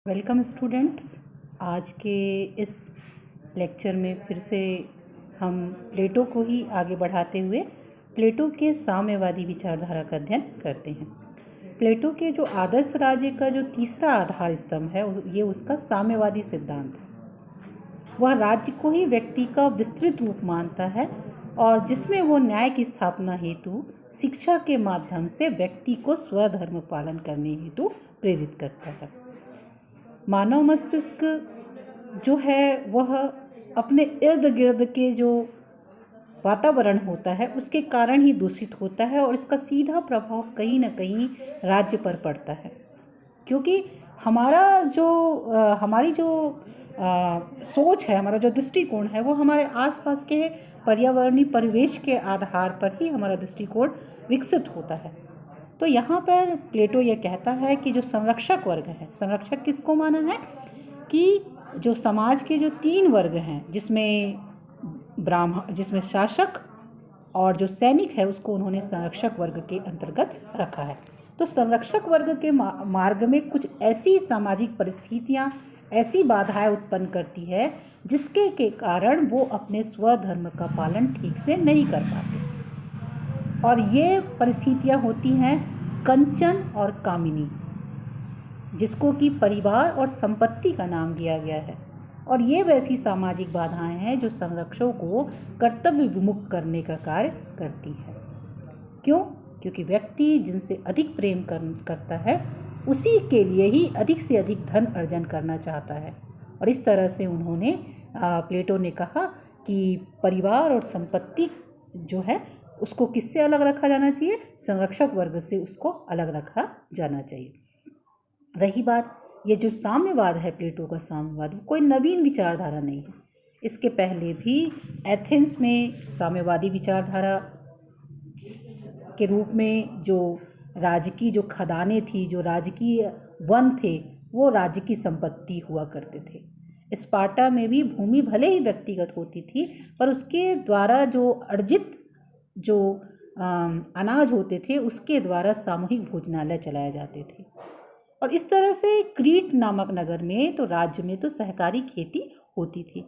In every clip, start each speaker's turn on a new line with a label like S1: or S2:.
S1: Welcome students. आज के इस लेक्चर में फिर से हम प्लेटो को ही आगे बढ़ाते हुए प्लेटो के साम्यवादी विचारधारा का अध्ययन करते हैं। प्लेटो के जो आदर्श राज्य का जो तीसरा आधार स्तंभ है ये उसका साम्यवादी सिद्धांत है। वह राज्य को ही व्यक्ति का विस्तृत रूप मानता है और जिसमें वो न्याय की स्थापना हेतु शिक्षा के माध्यम से व्यक्ति को स्वधर्म पालन करने हेतु प्रेरित करता है। मानव मस्तिष्क जो है वह अपने इर्द गिर्द के जो वातावरण होता है उसके कारण ही दूषित होता है और इसका सीधा प्रभाव कहीं ना कहीं राज्य पर पड़ता है, क्योंकि हमारी जो सोच है, हमारा जो दृष्टिकोण है वो हमारे आसपास के पर्यावरणीय परिवेश के आधार पर ही हमारा दृष्टिकोण विकसित होता है। तो यहाँ पर प्लेटो ये कहता है कि जो संरक्षक वर्ग है, संरक्षक किसको माना है कि जो समाज के जो 3 वर्ग हैं, जिसमें शासक और जो सैनिक है उसको उन्होंने संरक्षक वर्ग के अंतर्गत रखा है। तो संरक्षक वर्ग के मार्ग में कुछ ऐसी सामाजिक परिस्थितियाँ, ऐसी बाधाएं उत्पन्न करती है जिसके के कारण वो अपने स्वधर्म का पालन ठीक से नहीं कर पाते। और ये परिस्थितियाँ होती हैं कंचन और कामिनी, जिसको कि परिवार और संपत्ति का नाम दिया गया है। और ये वैसी सामाजिक बाधाएं हैं जो संरक्षकों को कर्तव्य विमुख करने का कार्य करती है। क्यों? क्योंकि व्यक्ति जिनसे अधिक प्रेम करता है उसी के लिए ही अधिक से अधिक धन अर्जन करना चाहता है। और इस तरह से प्लेटो ने कहा कि परिवार और संपत्ति जो है उसको किससे अलग रखा जाना चाहिए? संरक्षक वर्ग से उसको अलग रखा जाना चाहिए। रही बात ये जो साम्यवाद है, प्लेटो का साम्यवाद कोई नवीन विचारधारा नहीं है। इसके पहले भी एथेंस में साम्यवादी विचारधारा के रूप में जो राजकीय जो खदानें थी, जो राजकीय वन थे, वो राज्य की संपत्ति हुआ करते थे। स्पार्टा में भी भूमि भले ही व्यक्तिगत होती थी पर उसके द्वारा जो अर्जित जो अनाज होते थे उसके द्वारा सामूहिक भोजनालय चलाए जाते थे। और इस तरह से क्रीट नामक नगर में तो राज्य में तो सहकारी खेती होती थी।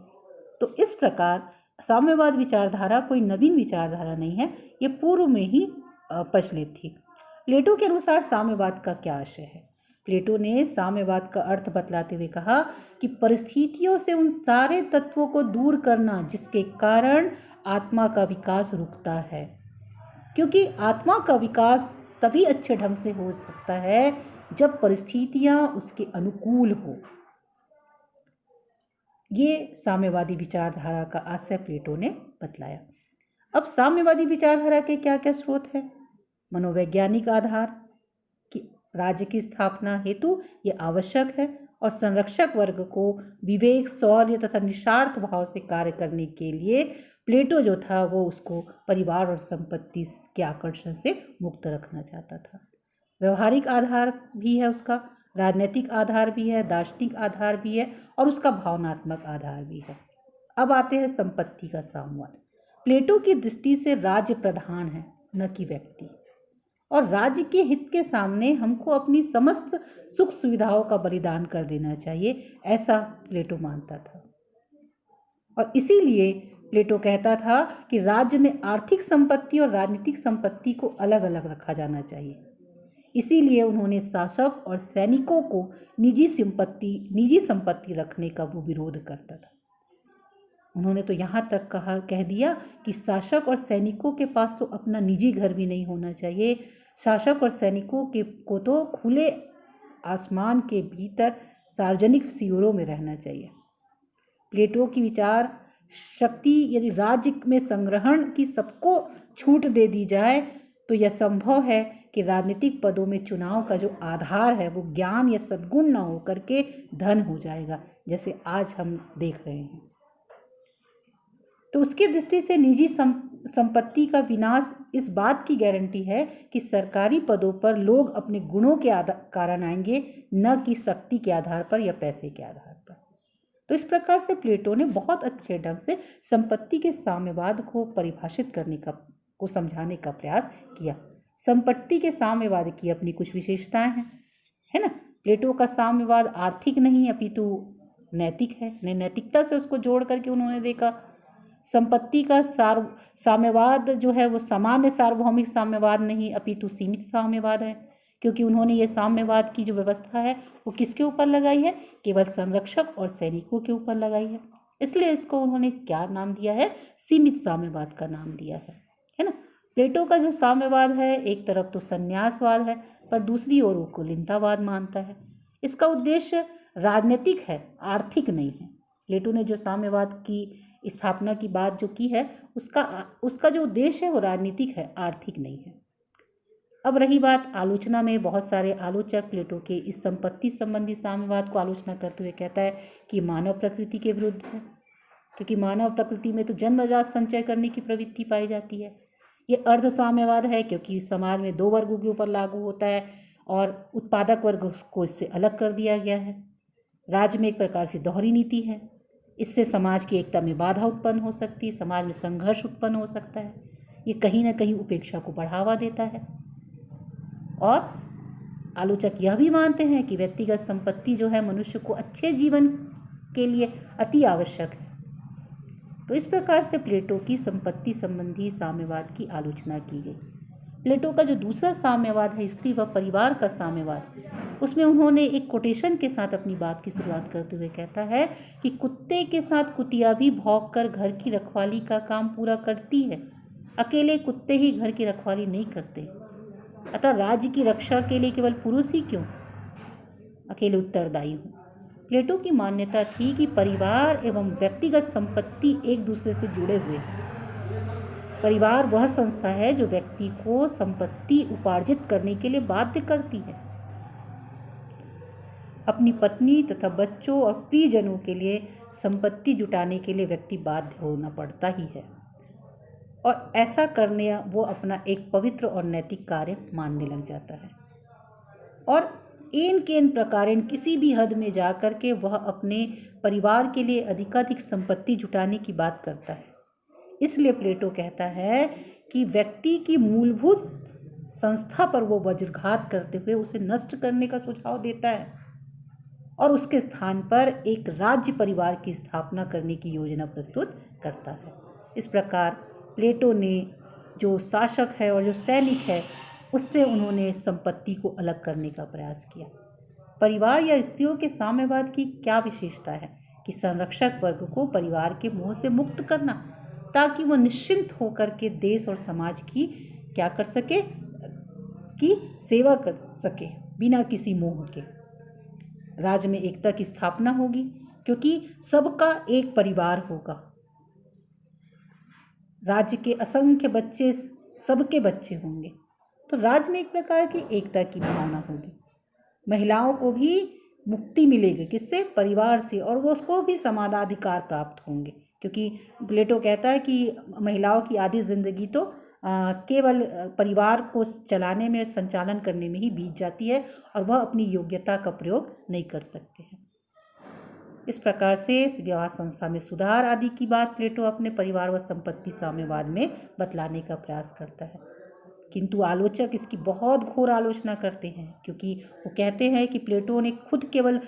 S1: तो इस प्रकार साम्यवाद विचारधारा कोई नवीन विचारधारा नहीं है, ये पूर्व में ही प्रचलित थी। प्लेटो के अनुसार साम्यवाद का क्या आशय है? प्लेटो ने साम्यवाद का अर्थ बतलाते हुए कहा कि परिस्थितियों से उन सारे तत्वों को दूर करना जिसके कारण आत्मा का विकास रुकता है, क्योंकि आत्मा का विकास तभी अच्छे ढंग से हो सकता है जब परिस्थितियां उसके अनुकूल हो। ये साम्यवादी विचारधारा का आशय प्लेटो ने बतलाया। अब साम्यवादी विचारधारा के क्या क्या स्रोत है? मनोवैज्ञानिक आधार कि राज्य की स्थापना हेतु ये आवश्यक है और संरक्षक वर्ग को विवेक, शौर्य तथा निस्वार्थ भाव से कार्य करने के लिए प्लेटो जो था वो उसको परिवार और संपत्ति के आकर्षण से मुक्त रखना चाहता था। व्यवहारिक आधार भी है उसका, राजनीतिक आधार भी है, दार्शनिक आधार भी है और उसका भावनात्मक आधार भी है। अब आते हैं संपत्ति का साम्यवाद। प्लेटो की दृष्टि से राज्य प्रधान है, न कि व्यक्ति, और राज्य के हित के सामने हमको अपनी समस्त सुख सुविधाओं का बलिदान कर देना चाहिए, ऐसा प्लेटो मानता था। और इसीलिए प्लेटो कहता था कि राज्य में आर्थिक संपत्ति और राजनीतिक संपत्ति को अलग अलग रखा जाना चाहिए। इसीलिए उन्होंने शासक और सैनिकों को निजी संपत्ति रखने का वो विरोध करता था। उन्होंने तो यहाँ तक कह दिया कि शासक और सैनिकों के पास तो अपना निजी घर भी नहीं होना चाहिए। शासक और सैनिकों को तो खुले आसमान के भीतर सार्वजनिक शिविरों में रहना चाहिए। प्लेटो की विचार शक्ति यदि राज्य में संग्रहण की सबको छूट दे दी जाए तो यह संभव है कि राजनीतिक पदों में चुनाव का जो आधार है वो ज्ञान या सद्गुण न होकर के धन हो जाएगा, जैसे आज हम देख रहे हैं। तो उसकी दृष्टि से निजी संपत्ति का विनाश इस बात की गारंटी है कि सरकारी पदों पर लोग अपने गुणों के कारण आएंगे, न कि शक्ति के आधार पर या पैसे के आधार पर। तो इस प्रकार से प्लेटो ने बहुत अच्छे ढंग से संपत्ति के साम्यवाद को परिभाषित करने को समझाने का प्रयास किया। संपत्ति के साम्यवाद की अपनी कुछ विशेषताएं हैं, है ना? प्लेटो का साम्यवाद आर्थिक नहीं अपितु नैतिक है। नैतिकता से उसको जोड़ करके उन्होंने देखा। संपत्ति का साम्यवाद जो है वो सामान्य सार्वभौमिक साम्यवाद नहीं अपितु सीमित साम्यवाद है, क्योंकि उन्होंने ये साम्यवाद की जो व्यवस्था है वो किसके ऊपर लगाई है? केवल संरक्षक और सैनिकों के ऊपर लगाई है। इसलिए इसको उन्होंने क्या नाम दिया है? सीमित साम्यवाद का नाम दिया है ना। प्लेटो का जो साम्यवाद है एक तरफ तो संन्यासवाद है, पर दूसरी ओर वो कुलीनतावाद मानता है। इसका उद्देश्य राजनीतिक है, आर्थिक नहीं है। प्लेटो ने जो साम्यवाद की स्थापना की बात जो की है उसका जो उद्देश्य है वो राजनीतिक है, आर्थिक नहीं है। अब रही बात आलोचना में, बहुत सारे आलोचक प्लेटो के इस संपत्ति संबंधी साम्यवाद को आलोचना करते हुए कहता है कि मानव प्रकृति के विरुद्ध है, क्योंकि मानव प्रकृति में तो जन्मजात संचय करने की प्रवृत्ति पाई जाती है। ये अर्ध साम्यवाद है, क्योंकि समाज में दो वर्गों के ऊपर लागू होता है और उत्पादक वर्ग को इससे अलग कर दिया गया है। राज्य में एक प्रकार से दोहरी नीति है, इससे समाज की एकता में बाधा उत्पन्न हो सकती है, समाज में संघर्ष उत्पन्न हो सकता है। ये कहीं ना कहीं उपेक्षा को बढ़ावा देता है। और आलोचक यह भी मानते हैं कि व्यक्तिगत संपत्ति जो है मनुष्य को अच्छे जीवन के लिए अति आवश्यक है। तो इस प्रकार से प्लेटो की संपत्ति संबंधी साम्यवाद की आलोचना की गई। प्लेटो का जो दूसरा साम्यवाद है स्त्री व परिवार का साम्यवाद, उसमें उन्होंने एक कोटेशन के साथ अपनी बात की शुरुआत करते हुए कहता है कि कुत्ते के साथ कुतिया भी भौंक कर घर की रखवाली का काम पूरा करती है, अकेले कुत्ते ही घर की रखवाली नहीं करते। अतः राज्य की रक्षा के लिए केवल पुरुष ही क्यों अकेले उत्तरदायी हो। प्लेटो की मान्यता थी कि परिवार एवं व्यक्तिगत संपत्ति एक दूसरे से जुड़े हुए हैं। परिवार वह संस्था है जो व्यक्ति को संपत्ति उपार्जित करने के लिए बाध्य करती है। अपनी पत्नी तथा बच्चों और प्रियजनों के लिए संपत्ति जुटाने के लिए व्यक्ति बाध्य होना पड़ता ही है, और ऐसा करने वो अपना एक पवित्र और नैतिक कार्य मानने लग जाता है। और इन केन प्रकारेण किसी भी हद में जाकर के वह अपने परिवार के लिए अधिकाधिक संपत्ति जुटाने की बात करता है। इसलिए प्लेटो कहता है कि व्यक्ति की मूलभूत संस्था पर वो वज्रघात करते हुए उसे नष्ट करने का सुझाव देता है और उसके स्थान पर एक राज्य परिवार की स्थापना करने की योजना प्रस्तुत करता है। इस प्रकार प्लेटो ने जो शासक है और जो सैनिक है उससे उन्होंने संपत्ति को अलग करने का प्रयास किया। परिवार या स्त्रियों के साम्यवाद की क्या विशेषता है कि संरक्षक वर्ग को परिवार के मोह से मुक्त करना, ताकि वो निश्चिंत होकर के देश और समाज की क्या कर सके, की सेवा कर सके बिना किसी मोह के। राज्य में एकता की स्थापना होगी, क्योंकि सबका एक परिवार होगा। राज्य के असंख्य बच्चे सबके बच्चे होंगे, तो राज्य में एक प्रकार की एकता की भावना होगी। महिलाओं को भी मुक्ति मिलेगी, किससे? परिवार से, और वो उसको भी समानाधिकार प्राप्त होंगे, क्योंकि प्लेटो कहता है कि महिलाओं की आधी जिंदगी तो केवल परिवार को चलाने में, संचालन करने में ही बीत जाती है, और वह अपनी योग्यता का प्रयोग नहीं कर सकते हैं। इस प्रकार से विवाह संस्था में सुधार आदि की बात प्लेटो अपने परिवार व संपत्ति साम्यवाद में बतलाने का प्रयास करता है। किंतु आलोचक इसकी बहुत घोर आलोचना करते हैं, क्योंकि वो कहते हैं कि प्लेटो ने खुद केवल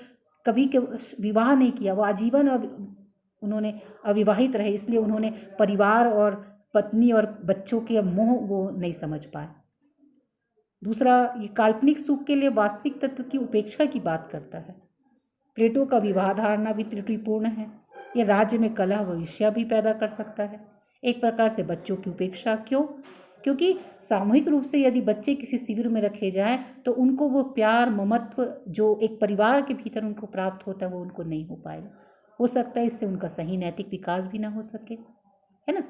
S1: कभी के विवाह नहीं किया, वो आजीवन उन्होंने अविवाहित रहे, इसलिए उन्होंने परिवार और पत्नी और बच्चों के मोह वो नहीं समझ पाए। दूसरा, ये काल्पनिक सुख के लिए वास्तविक तत्व की उपेक्षा की बात करता है। प्लेटो का विवाह धारणा भी त्रुटिपूर्ण है। यह राज्य में कलह व ईर्ष्या भी पैदा कर सकता है। एक प्रकार से बच्चों की उपेक्षा क्यों? क्योंकि सामूहिक रूप से यदि बच्चे किसी शिविर में रखे जाएं तो उनको वो प्यार, ममत्व जो एक परिवार के भीतर उनको प्राप्त होता है वो उनको नहीं हो पाएगा। हो सकता है इससे उनका सही नैतिक विकास भी ना हो सके, है ना।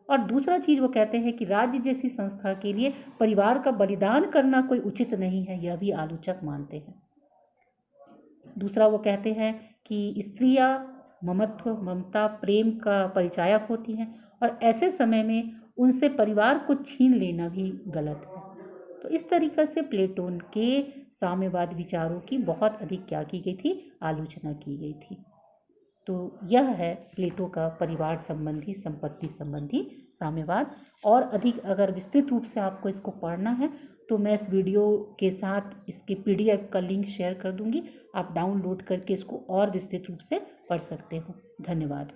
S1: और दूसरा चीज़ वो कहते हैं कि राज्य जैसी संस्था के लिए परिवार का बलिदान करना कोई उचित नहीं है, यह भी आलोचक मानते हैं। दूसरा, वो कहते हैं कि स्त्रियां ममत्व, ममता, प्रेम का परिचायक होती हैं, और ऐसे समय में उनसे परिवार को छीन लेना भी गलत है। तो इस तरीक़े से प्लेटोन के साम्यवाद विचारों की बहुत अधिक क्या की गई थी? आलोचना की गई थी। तो यह है प्लेटो का परिवार संबंधी, संपत्ति संबंधी साम्यवाद। और अधिक अगर विस्तृत रूप से आपको इसको पढ़ना है तो मैं इस वीडियो के साथ इसके PDF का लिंक शेयर कर दूंगी, आप डाउनलोड करके इसको और विस्तृत रूप से पढ़ सकते हो। धन्यवाद।